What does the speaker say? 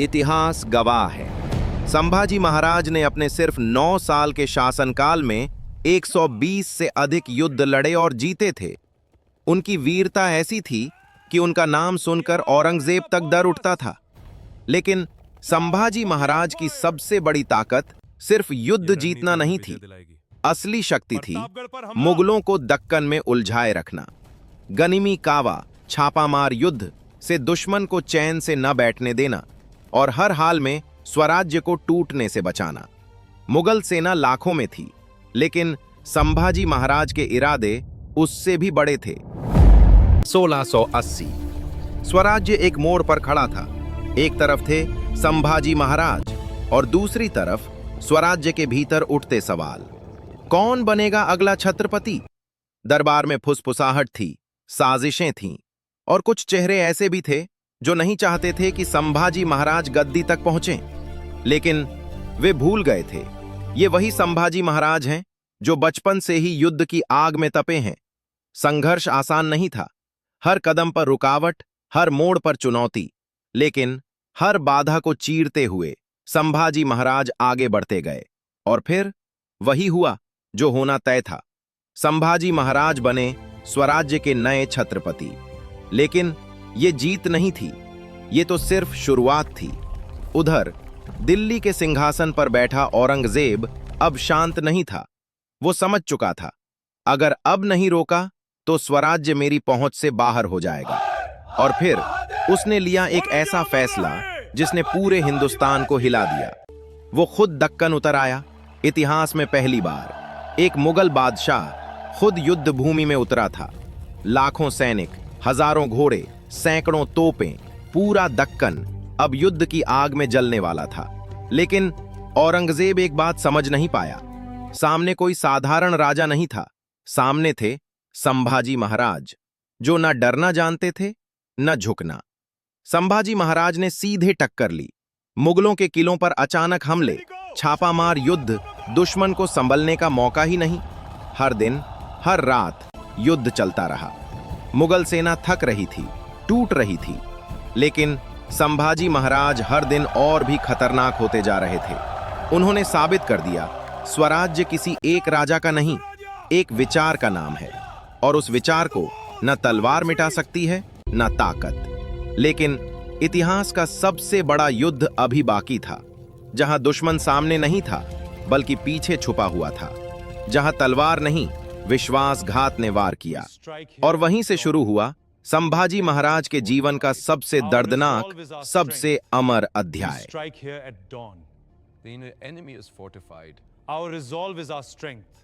इतिहास गवाह है, संभाजी महाराज ने अपने सिर्फ 9 साल के शासनकाल में 120 से अधिक युद्ध लड़े और जीते थे। उनकी वीरता ऐसी थी कि उनका नाम सुनकर औरंगजेब तक डर उठता था। लेकिन संभाजी महाराज की सबसे बड़ी ताकत सिर्फ युद्ध जीतना नहीं थी। असली शक्ति थी मुगलों को दक्कन में उलझाए रखना। गनिमी कावा, छापामार युद्ध से दुश्मन को चैन से न बैठने देना और हर हाल में स्वराज्य को टूटने से बचाना। मुगल सेना लाखों में थी, लेकिन संभाजी महाराज के इरादे उससे भी बड़े थे। 1680 स्वराज्य एक मोड़ पर खड़ा था। एक तरफ थे संभाजी महाराज और दूसरी तरफ स्वराज्य के भीतर उठते सवाल, कौन बनेगा अगला छत्रपति? दरबार में फुसफुसाहट थी, साजिशें थीं और कुछ चेहरे ऐसे भी थे जो नहीं चाहते थे कि संभाजी महाराज गद्दी तक पहुंचें। लेकिन वे भूल गए थे, ये वही संभाजी महाराज हैं जो बचपन से ही युद्ध की आग में तपे हैं। संघर्ष आसान नहीं था, हर कदम पर रुकावट, हर मोड़ पर चुनौती, लेकिन हर बाधा को चीरते हुए संभाजी महाराज आगे बढ़ते गए। और फिर वही हुआ जो होना तय था। संभाजी महाराज बने स्वराज्य के नए छत्रपति। लेकिन ये जीत नहीं थी, ये तो सिर्फ शुरुआत थी। उधर दिल्ली के सिंहासन पर बैठा औरंगजेब अब शांत नहीं था। वो समझ चुका था, अगर अब नहीं रोका तो स्वराज्य मेरी पहुंच से बाहर हो जाएगा। और फिर उसने लिया एक ऐसा फैसला जिसने पूरे हिंदुस्तान को हिला दिया। वो खुद दक्कन उतर आया। इतिहास में पहली बार एक मुगल बादशाह खुद युद्ध भूमि में उतरा था। लाखों सैनिक, हजारों घोड़े, सैकड़ों तोपें, पूरा दक्कन अब युद्ध की आग में जलने वाला था। लेकिन औरंगजेब एक बात समझ नहीं पाया। सामने कोई साधारण राजा नहीं था, सामने थे संभाजी महाराज, जो न डरना जानते थे न झुकना। संभाजी महाराज ने सीधे टक्कर ली। मुगलों के किलों पर अचानक हमले, छापामार युद्ध, दुश्मन को संभलने का मौका ही नहीं। हर दिन, हर रात युद्ध चलता रहा। मुगल सेना थक रही थी, टूट रही थी, लेकिन संभाजी महाराज हर दिन और भी खतरनाक होते जा रहे थे। उन्होंने साबित कर दिया, स्वराज्य किसी एक राजा का नहीं, एक विचार का नाम है, और उस विचार को न तलवार मिटा सकती है न ताकत। लेकिन इतिहास का सबसे बड़ा युद्ध अभी बाकी था, जहां दुश्मन सामने नहीं था बल्कि पीछे छुपा हुआ था, जहां तलवार नहीं विश्वासघात ने वार किया। और वहीं से शुरू हुआ संभाजी महाराज के जीवन का सबसे दर्दनाक, सबसे अमर अध्याय। The enemy is fortified. Our resolve is our strength.